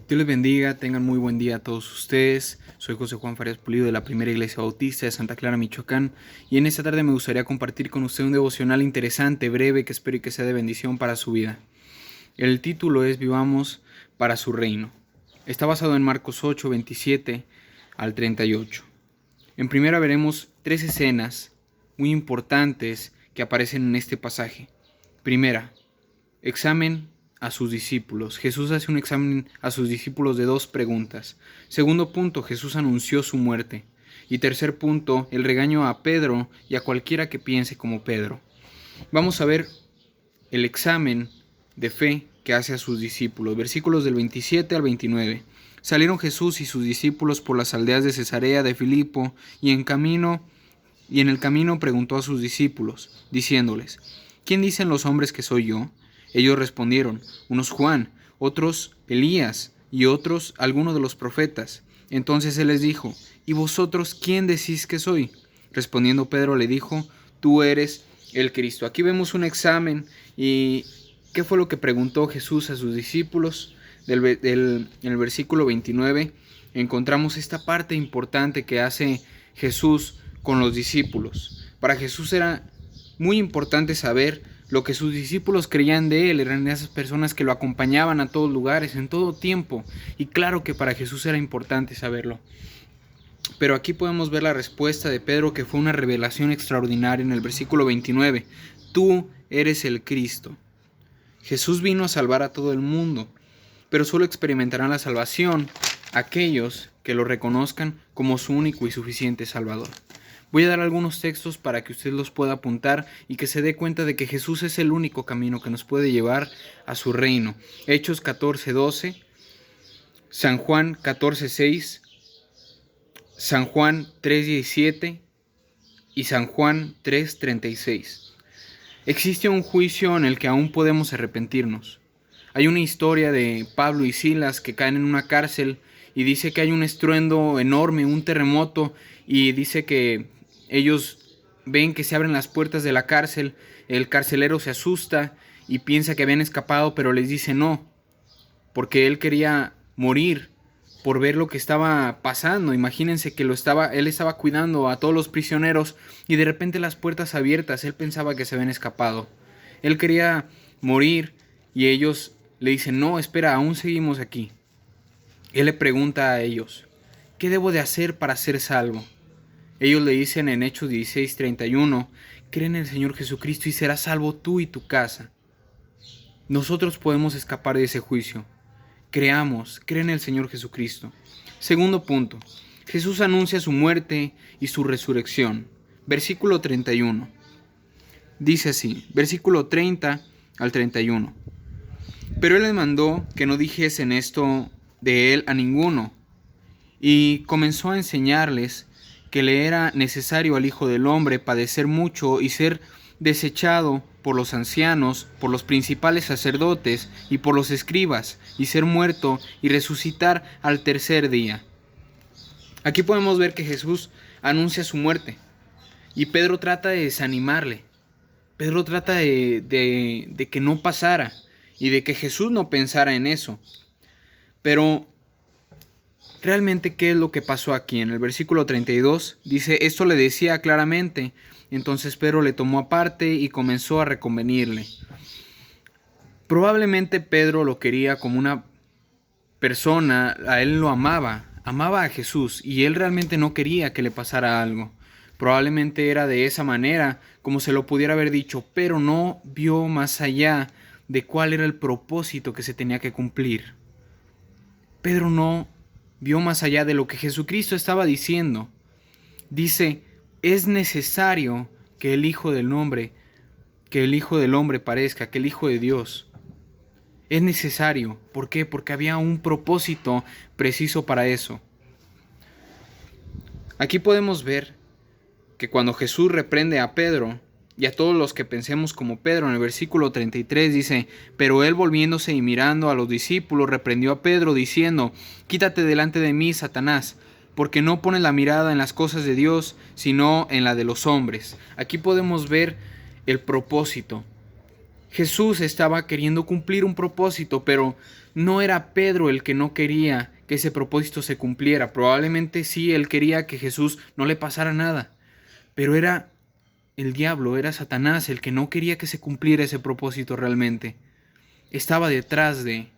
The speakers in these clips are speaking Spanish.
Dios les bendiga, tengan muy buen día a todos ustedes. Soy José Juan Farías Pulido de la Primera Iglesia Bautista de Santa Clara, Michoacán, y en esta tarde me gustaría compartir con usted un devocional interesante, breve, que espero y que sea de bendición para su vida. El título es Vivamos para su reino. Está basado en Marcos 8, 27 al 38. En primera veremos tres escenas muy importantes que aparecen en este pasaje. Primera, examen a sus discípulos. Jesús hace un examen a sus discípulos de dos preguntas. Segundo punto, Jesús anunció su muerte. Y tercer punto, el regaño a Pedro y a cualquiera que piense como Pedro. Vamos a ver el examen de fe que hace a sus discípulos. Versículos del 27 al 29. Salieron Jesús y sus discípulos por las aldeas de Cesarea de Filipo, y en el camino preguntó a sus discípulos, diciéndoles: ¿Quién dicen los hombres que soy yo? Ellos respondieron: unos Juan, otros Elías, y otros alguno de los profetas. Entonces él les dijo: ¿Y vosotros quién decís que soy? Respondiendo Pedro le dijo: Tú eres el Cristo. Aquí vemos un examen. ¿Y qué fue lo que preguntó Jesús a sus discípulos? En el versículo 29 encontramos esta parte importante que hace Jesús con los discípulos. Para Jesús era muy importante saber lo que sus discípulos creían de él. Eran esas personas que lo acompañaban a todos lugares, en todo tiempo. Y claro que para Jesús era importante saberlo. Pero aquí podemos ver la respuesta de Pedro, que fue una revelación extraordinaria en el versículo 29. Tú eres el Cristo. Jesús vino a salvar a todo el mundo, pero solo experimentarán la salvación aquellos que lo reconozcan como su único y suficiente Salvador. Voy a dar algunos textos para que usted los pueda apuntar y que se dé cuenta de que Jesús es el único camino que nos puede llevar a su reino. Hechos 14:12, San Juan 14:6, San Juan 3:17 y San Juan 3:36. Existe un juicio en el que aún podemos arrepentirnos. Hay una historia de Pablo y Silas que caen en una cárcel y dice que hay un estruendo enorme, un terremoto, y dice que ellos ven que se abren las puertas de la cárcel. El carcelero se asusta y piensa que habían escapado, pero les dice no, porque él quería morir por ver lo que estaba pasando. Imagínense que él estaba cuidando a todos los prisioneros y de repente las puertas abiertas. Él pensaba que se habían escapado. Él quería morir y ellos le dicen: no, espera, aún seguimos aquí. Él le pregunta a ellos: ¿qué debo de hacer para ser salvo? Ellos le dicen en Hechos 16:31: cree en el Señor Jesucristo y serás salvo tú y tu casa. Nosotros podemos escapar de ese juicio. Creamos, cree en el Señor Jesucristo. Segundo punto, Jesús anuncia su muerte y su resurrección. Versículo 31. Dice así, versículo 30 al 31. Pero él les mandó que no dijesen esto de él a ninguno, y comenzó a enseñarles que le era necesario al Hijo del Hombre padecer mucho y ser desechado por los ancianos, por los principales sacerdotes y por los escribas, y ser muerto y resucitar al tercer día. Aquí podemos ver que Jesús anuncia su muerte y Pedro trata de desanimarle. Pedro trata de que no pasara y de que Jesús no pensara en eso. Pero realmente, ¿qué es lo que pasó aquí? En el versículo 32 dice: esto le decía claramente. Entonces Pedro le tomó aparte y comenzó a reconvenirle. Probablemente Pedro lo quería como una persona, a él lo amaba a Jesús, y él realmente no quería que le pasara algo. Probablemente era de esa manera como se lo pudiera haber dicho, pero no vio más allá de cuál era el propósito que se tenía que cumplir. Pedro no vio más allá de lo que Jesucristo estaba diciendo. Dice: es necesario que el Hijo del Hombre parezca, que el Hijo de Dios. Es necesario. ¿Por qué? Porque había un propósito preciso para eso. Aquí podemos ver que cuando Jesús reprende a Pedro y a todos los que pensemos como Pedro, en el versículo 33 dice: pero él, volviéndose y mirando a los discípulos, reprendió a Pedro diciendo: quítate delante de mí, Satanás, porque no pones la mirada en las cosas de Dios, sino en la de los hombres. Aquí podemos ver el propósito. Jesús estaba queriendo cumplir un propósito, pero no era Pedro el que no quería que ese propósito se cumpliera. Probablemente sí, él quería que Jesús no le pasara nada, pero era el diablo, era Satanás el que no quería que se cumpliera ese propósito realmente. Estaba detrás de...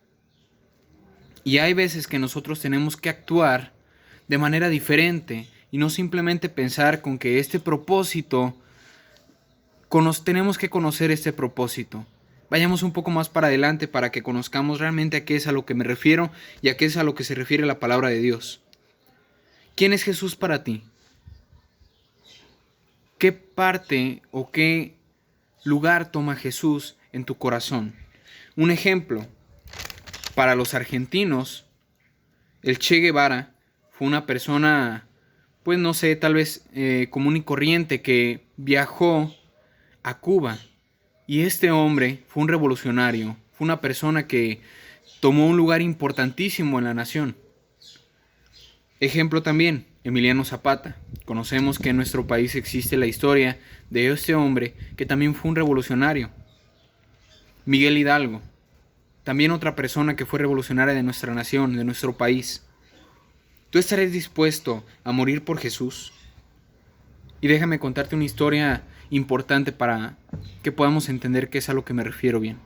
Y hay veces que nosotros tenemos que actuar de manera diferente y no simplemente pensar con que este propósito, tenemos que conocer este propósito. Vayamos un poco más para adelante para que conozcamos realmente a qué es a lo que me refiero y a qué es a lo que se refiere la palabra de Dios. ¿Quién es Jesús para ti? ¿Qué parte o qué lugar toma Jesús en tu corazón? Un ejemplo, para los argentinos, el Che Guevara fue una persona, pues no sé, tal vez común y corriente, que viajó a Cuba. Y este hombre fue un revolucionario, fue una persona que tomó un lugar importantísimo en la nación. Ejemplo también, Emiliano Zapata. Conocemos que en nuestro país existe la historia de este hombre que también fue un revolucionario. Miguel Hidalgo, también otra persona que fue revolucionaria de nuestra nación, de nuestro país. ¿Tú estarías dispuesto a morir por Jesús? Y déjame contarte una historia importante para que podamos entender qué es a lo que me refiero bien.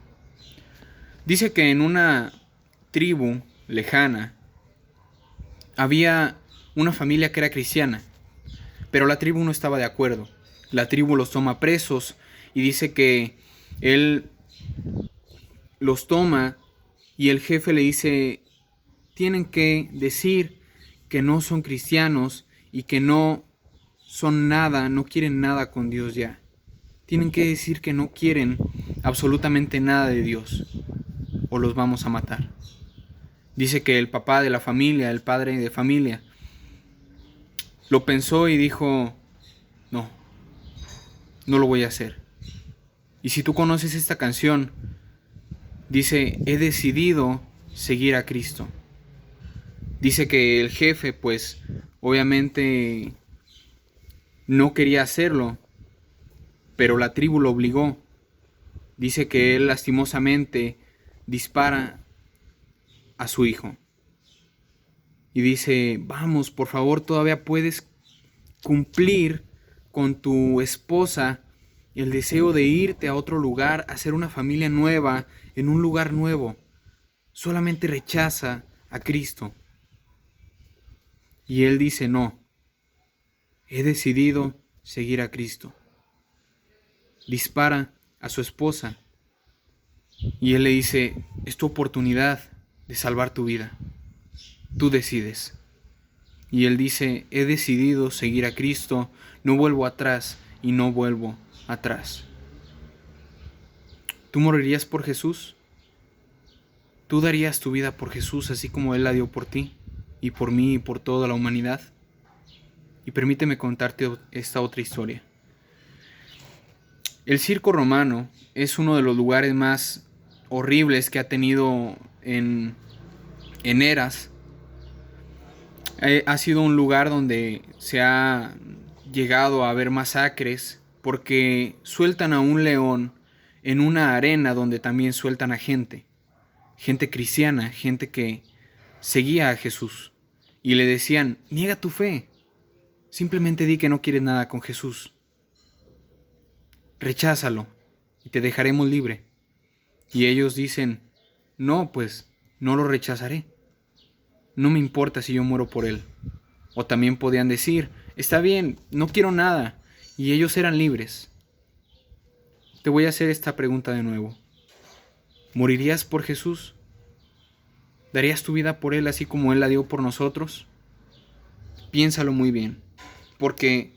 Dice que en una tribu lejana había una familia que era cristiana, pero la tribu no estaba de acuerdo. La tribu los toma presos y dice que él los toma y el jefe le dice, tienen que decir que no son cristianos y que no son nada, no quieren nada con Dios ya. Tienen que decir que no quieren absolutamente nada de Dios o los vamos a matar. Dice que el papá de la familia, el padre de familia, lo pensó y dijo, no, no lo voy a hacer. Y si tú conoces esta canción, dice, he decidido seguir a Cristo. Dice que el jefe, pues, obviamente no quería hacerlo, pero la tribu lo obligó. Dice que él lastimosamente dispara a su hijo. Y dice, vamos, por favor, todavía puedes cumplir con tu esposa el deseo de irte a otro lugar, hacer una familia nueva, en un lugar nuevo. Solamente rechaza a Cristo. Y él dice, no, he decidido seguir a Cristo. Dispara a su esposa y él le dice, es tu oportunidad de salvar tu vida. Tú decides. Y él dice, he decidido seguir a Cristo, no vuelvo atrás y no vuelvo atrás. ¿Tú morirías por Jesús? ¿Tú darías tu vida por Jesús así como Él la dio por ti y por mí y por toda la humanidad? Y permíteme contarte esta otra historia. El circo romano es uno de los lugares más horribles que ha tenido en eras. Ha sido un lugar donde se ha llegado a ver masacres porque sueltan a un león en una arena donde también sueltan a gente cristiana, gente que seguía a Jesús y le decían, niega tu fe, simplemente di que no quieres nada con Jesús, recházalo y te dejaremos libre. Y ellos dicen, no, pues no lo rechazaré, no me importa si yo muero por él. O también podían decir, está bien, no quiero nada, y ellos eran libres. Te voy a hacer esta pregunta de nuevo. ¿Morirías por Jesús? ¿Darías tu vida por Él así como Él la dio por nosotros? Piénsalo muy bien, porque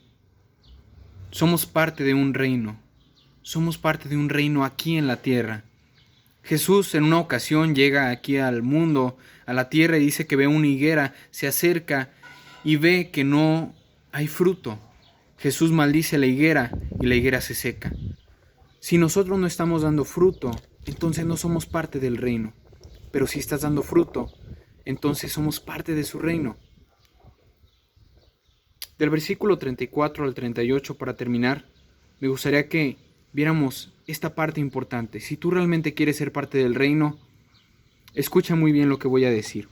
somos parte de un reino. Somos parte de un reino aquí en la tierra. Jesús en una ocasión llega aquí al mundo, a la tierra, y dice que ve una higuera, se acerca y ve que no hay fruto. Jesús maldice la higuera y la higuera se seca. Si nosotros no estamos dando fruto, entonces no somos parte del reino. Pero si estás dando fruto, entonces somos parte de su reino. Del versículo 34 al 38, para terminar, me gustaría que viéramos esta parte importante. Si tú realmente quieres ser parte del reino, escucha muy bien lo que voy a decir.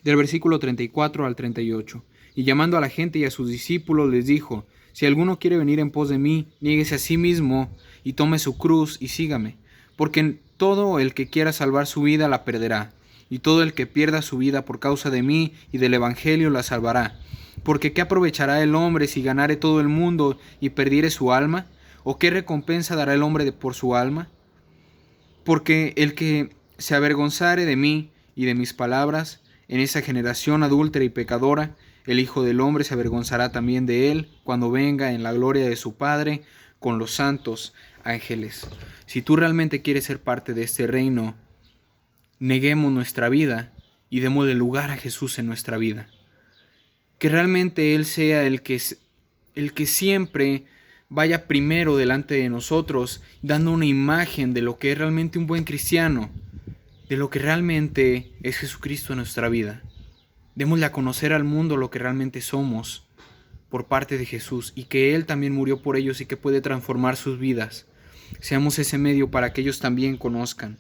Del versículo 34 al 38. Y llamando a la gente y a sus discípulos les dijo: si alguno quiere venir en pos de mí, niéguese a sí mismo y tome su cruz y sígame. Porque todo el que quiera salvar su vida la perderá, y todo el que pierda su vida por causa de mí y del evangelio la salvará. Porque ¿qué aprovechará el hombre si ganare todo el mundo y perdiere su alma? ¿O qué recompensa dará el hombre por su alma? Porque el que se avergonzare de mí y de mis palabras, en esa generación adúltera y pecadora, el Hijo del Hombre se avergonzará también de él cuando venga en la gloria de su Padre con los santos ángeles. Si tú realmente quieres ser parte de este reino, neguemos nuestra vida y démosle lugar a Jesús en nuestra vida. Que realmente Él sea el que siempre vaya primero delante de nosotros, dando una imagen de lo que es realmente un buen cristiano, de lo que realmente es Jesucristo en nuestra vida. Démosle a conocer al mundo lo que realmente somos por parte de Jesús y que Él también murió por ellos y que puede transformar sus vidas. Seamos ese medio para que ellos también conozcan.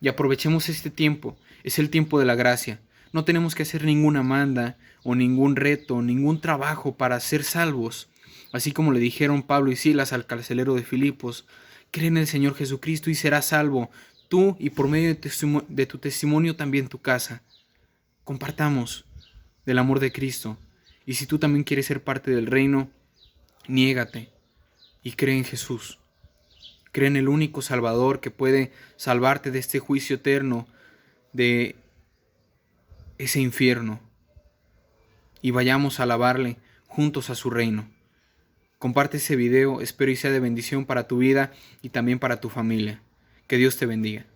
Y aprovechemos este tiempo, es el tiempo de la gracia. No tenemos que hacer ninguna manda o ningún reto, ningún trabajo para ser salvos. Así como le dijeron Pablo y Silas al carcelero de Filipos: cree en el Señor Jesucristo y serás salvo, tú y por medio de tu testimonio también tu casa. Compartamos del amor de Cristo. Y si tú también quieres ser parte del reino, niégate y cree en Jesús. Cree en el único Salvador que puede salvarte de este juicio eterno, de ese infierno. Y vayamos a alabarle juntos a su reino. Comparte ese video, espero y sea de bendición para tu vida y también para tu familia. Que Dios te bendiga.